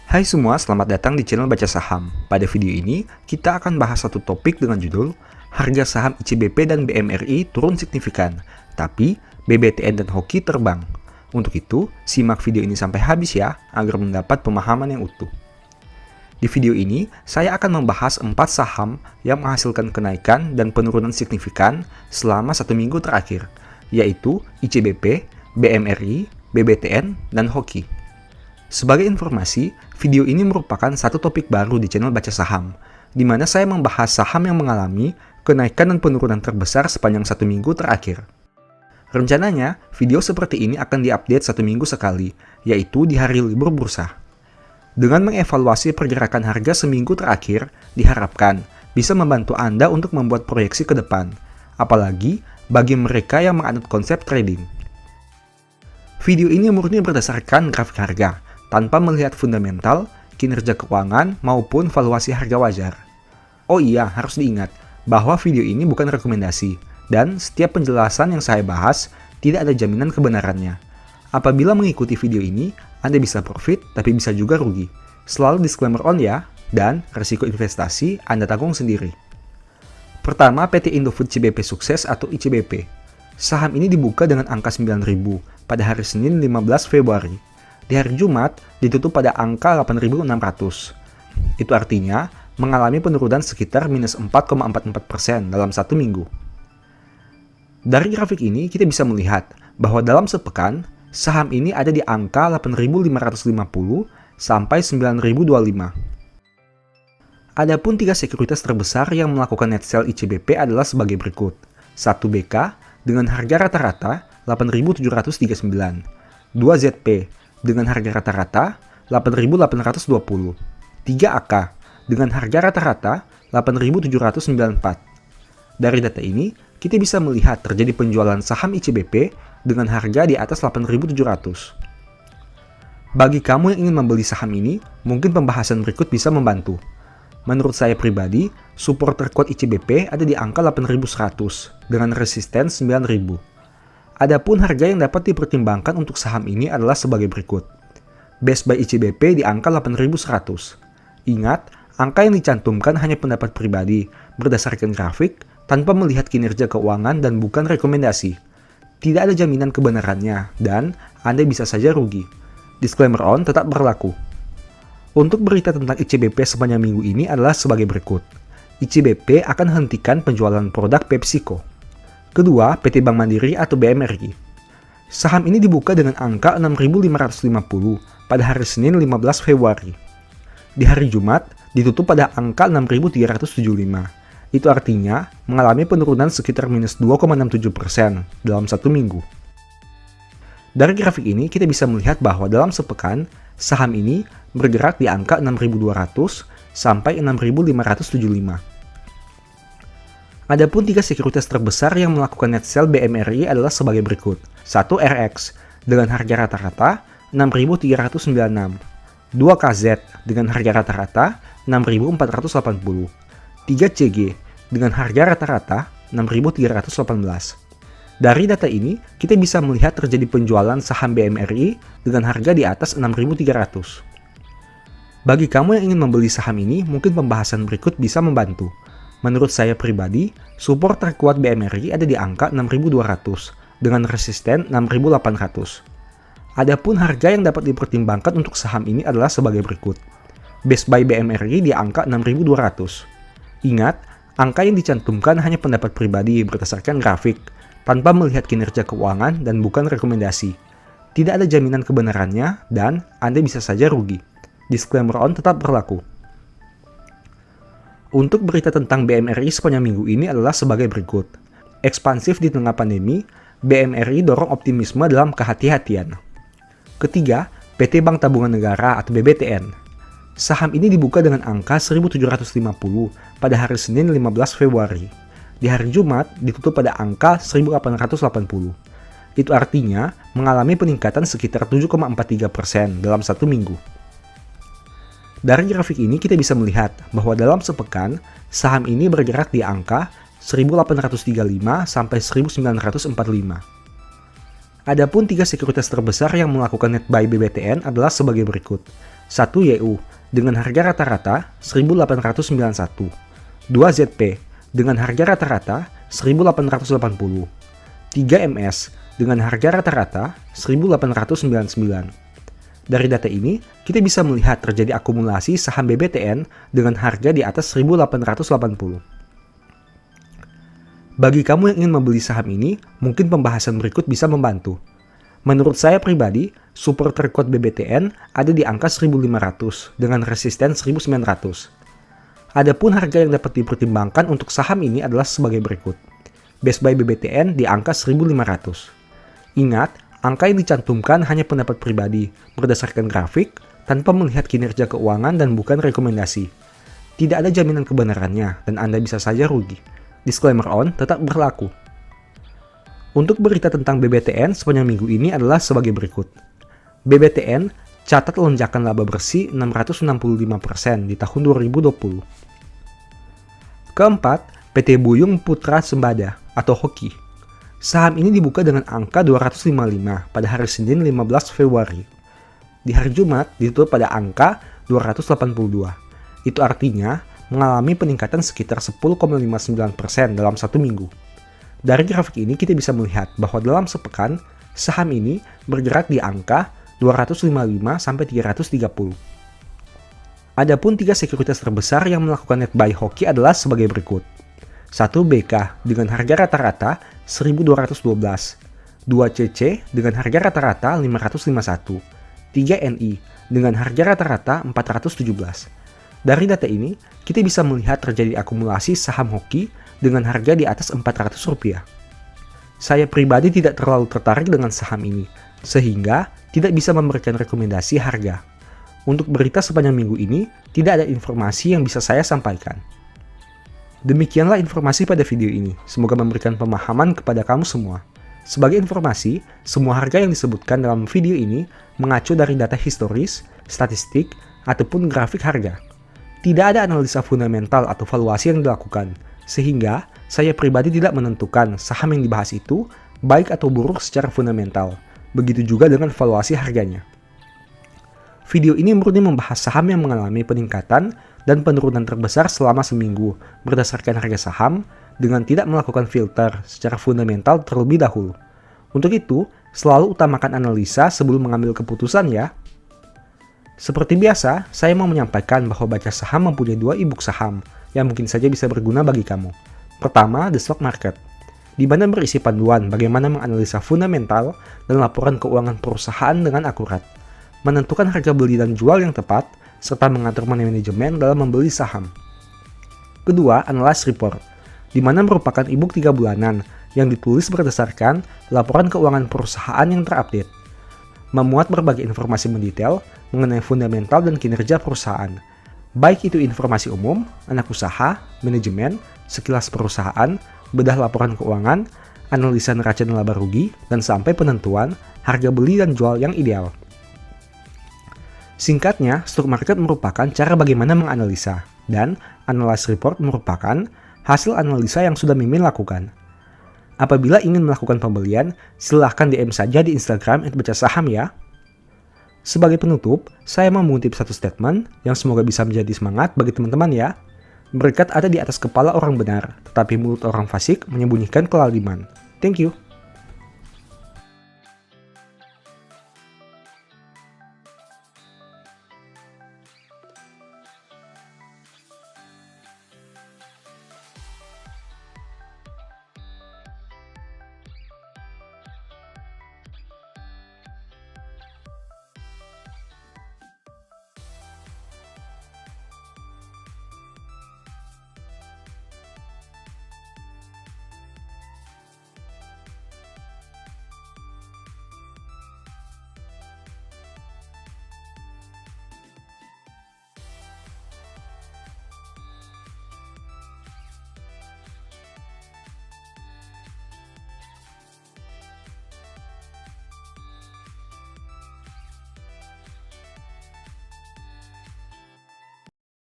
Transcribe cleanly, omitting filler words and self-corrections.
Hai semua, selamat datang di channel Baca Saham. Pada video ini, kita akan bahas satu topik dengan judul harga saham ICBP dan BMRI turun signifikan, tapi BBTN dan Hoki terbang. Untuk itu, simak video ini sampai habis ya, agar mendapat pemahaman yang utuh. Di video ini, saya akan membahas 4 saham yang menghasilkan kenaikan dan penurunan signifikan selama 1 minggu terakhir, yaitu ICBP, BMRI, BBTN, dan Hoki. Sebagai informasi, video ini merupakan satu topik baru di channel Baca Saham, di mana saya membahas saham yang mengalami kenaikan dan penurunan terbesar sepanjang 1 minggu terakhir. Rencananya, video seperti ini akan diupdate 1 minggu sekali, yaitu di hari libur bursa. Dengan mengevaluasi pergerakan harga seminggu terakhir, diharapkan bisa membantu Anda untuk membuat proyeksi ke depan, apalagi bagi mereka yang menganut konsep trading. Video ini murni berdasarkan grafik harga, tanpa melihat fundamental, kinerja keuangan, maupun valuasi harga wajar. Oh iya, harus diingat bahwa video ini bukan rekomendasi, dan setiap penjelasan yang saya bahas tidak ada jaminan kebenarannya. Apabila mengikuti video ini, Anda bisa profit, tapi bisa juga rugi. Selalu disclaimer on ya, dan risiko investasi Anda tanggung sendiri. Pertama, PT Indofood CBP Sukses atau ICBP. Saham ini dibuka dengan angka 9.000 pada hari Senin 15 Februari. Di hari Jumat, ditutup pada angka 8.600. Itu artinya mengalami penurunan sekitar minus 4,44% dalam 1 minggu. Dari grafik ini, kita bisa melihat bahwa dalam sepekan, saham ini ada di angka 8.550 sampai 9.025. Adapun 3 sekuritas terbesar yang melakukan net sell ICBP adalah sebagai berikut. 1 BK dengan harga rata-rata 8.739. 2 ZP dengan harga rata-rata 8.820. 3 AK dengan harga rata-rata 8.794. Dari data ini, kita bisa melihat terjadi penjualan saham ICBP dengan harga di atas 8.700. Bagi kamu yang ingin membeli saham ini, mungkin pembahasan berikut bisa membantu. Menurut saya pribadi, support terkuat ICBP ada di angka 8.100 dengan resisten 9.000. Adapun harga yang dapat dipertimbangkan untuk saham ini adalah sebagai berikut. Best buy ICBP di angka 8.100. Ingat, angka yang dicantumkan hanya pendapat pribadi, berdasarkan grafik, tanpa melihat kinerja keuangan dan bukan rekomendasi. Tidak ada jaminan kebenarannya, dan Anda bisa saja rugi. Disclaimer on tetap berlaku. Untuk berita tentang ICBP sepanjang minggu ini adalah sebagai berikut. ICBP akan hentikan penjualan produk PepsiCo. Kedua, PT Bank Mandiri atau BMRI. Saham ini dibuka dengan angka 6.550 pada hari Senin 15 Februari. Di hari Jumat, ditutup pada angka 6.375. Itu artinya mengalami penurunan sekitar minus 2,67% dalam 1 minggu. Dari grafik ini, kita bisa melihat bahwa dalam sepekan, saham ini bergerak di angka 6.200 sampai 6.575. Adapun 3 sekuritas terbesar yang melakukan net sell BMRI adalah sebagai berikut. 1 RX dengan harga rata-rata 6.396. 2 KZ dengan harga rata-rata 6.480. 3 CG dengan harga rata-rata 6.318. Dari data ini, kita bisa melihat terjadi penjualan saham BMRI dengan harga di atas 6.300. Bagi kamu yang ingin membeli saham ini, mungkin pembahasan berikut bisa membantu. Menurut saya pribadi, support terkuat BMRI ada di angka 6.200 dengan resisten 6.800. Adapun harga yang dapat dipertimbangkan untuk saham ini adalah sebagai berikut. Best buy BMRI di angka 6.200. Ingat, angka yang dicantumkan hanya pendapat pribadi berdasarkan grafik, tanpa melihat kinerja keuangan dan bukan rekomendasi. Tidak ada jaminan kebenarannya dan Anda bisa saja rugi. Disclaimer on tetap berlaku. Untuk berita tentang BMRI sepanjang minggu ini adalah sebagai berikut. Ekspansif di tengah pandemi, BMRI dorong optimisme dalam kehati-hatian. Ketiga, PT Bank Tabungan Negara atau BBTN. Saham ini dibuka dengan angka 1.750 pada hari Senin 15 Februari. Di hari Jumat ditutup pada angka 1.880. Itu artinya mengalami peningkatan sekitar 7,43% dalam 1 minggu. Dari grafik ini kita bisa melihat bahwa dalam sepekan, saham ini bergerak di angka 1835 sampai 1945. Adapun 3 sekuritas terbesar yang melakukan net buy BBTN adalah sebagai berikut. 1 YU dengan harga rata-rata 1891, 2 ZP dengan harga rata-rata 1880, 3 MS dengan harga rata-rata 1899. Dari data ini, kita bisa melihat terjadi akumulasi saham BBTN dengan harga di atas 1880. Bagi kamu yang ingin membeli saham ini, mungkin pembahasan berikut bisa membantu. Menurut saya pribadi, support terkuat BBTN ada di angka 1500 dengan resisten 1900. Adapun harga yang dapat dipertimbangkan untuk saham ini adalah sebagai berikut. Best buy BBTN di angka 1500. Ingat, angka yang dicantumkan hanya pendapat pribadi, berdasarkan grafik, tanpa melihat kinerja keuangan dan bukan rekomendasi. Tidak ada jaminan kebenarannya, dan Anda bisa saja rugi. Disclaimer on tetap berlaku. Untuk berita tentang BBTN sepanjang minggu ini adalah sebagai berikut. BBTN catat lonjakan laba bersih 665% di tahun 2020. Keempat, PT Buyung Putra Sembada atau Hoki. Saham ini dibuka dengan angka 255 pada hari Senin 15 Februari. Di hari Jumat ditutup pada angka 282. Itu artinya mengalami peningkatan sekitar 10,59% dalam satu minggu. Dari grafik ini kita bisa melihat bahwa dalam sepekan, saham ini bergerak di angka 255 sampai 330. Adapun 3 sekuritas terbesar yang melakukan net buy Hoki adalah sebagai berikut. 1 BK dengan harga rata-rata 1212, 2 CC dengan harga rata-rata 551, 3 NI dengan harga rata-rata 417. Dari data ini, kita bisa melihat terjadi akumulasi saham Hoki dengan harga di atas Rp400. Saya pribadi tidak terlalu tertarik dengan saham ini, sehingga tidak bisa memberikan rekomendasi harga. Untuk berita sepanjang minggu ini, tidak ada informasi yang bisa saya sampaikan. Demikianlah informasi pada video ini. Semoga memberikan pemahaman kepada kamu semua. Sebagai informasi, semua harga yang disebutkan dalam video ini mengacu dari data historis, statistik, ataupun grafik harga. Tidak ada analisa fundamental atau valuasi yang dilakukan, sehingga saya pribadi tidak menentukan saham yang dibahas itu baik atau buruk secara fundamental. Begitu juga dengan valuasi harganya. Video ini murni membahas saham yang mengalami peningkatan dan penurunan terbesar selama seminggu berdasarkan harga saham dengan tidak melakukan filter secara fundamental terlebih dahulu. Untuk itu, selalu utamakan analisa sebelum mengambil keputusan ya. Seperti biasa, saya mau menyampaikan bahwa Baca Saham mempunyai 2 e-book saham yang mungkin saja bisa berguna bagi kamu. Pertama, The Stock Market, di mana berisi panduan bagaimana menganalisa fundamental dan laporan keuangan perusahaan dengan akurat, menentukan harga beli dan jual yang tepat, serta mengatur manajemen dalam membeli saham. Kedua, Analyst Report, di mana merupakan e-book 3 bulanan yang ditulis berdasarkan laporan keuangan perusahaan yang terupdate, memuat berbagai informasi mendetail mengenai fundamental dan kinerja perusahaan, baik itu informasi umum, anak usaha, manajemen, sekilas perusahaan, bedah laporan keuangan, analisa neraca dan laba rugi, dan sampai penentuan harga beli dan jual yang ideal. Singkatnya, stock market merupakan cara bagaimana menganalisa, dan analyst report merupakan hasil analisa yang sudah Mimin lakukan. Apabila ingin melakukan pembelian, silahkan DM saja di Instagram @bacasaham ya. Sebagai penutup, saya mau mengutip satu statement yang semoga bisa menjadi semangat bagi teman-teman ya. Berkat ada di atas kepala orang benar, tetapi mulut orang fasik menyembunyikan kelaliman. Thank you.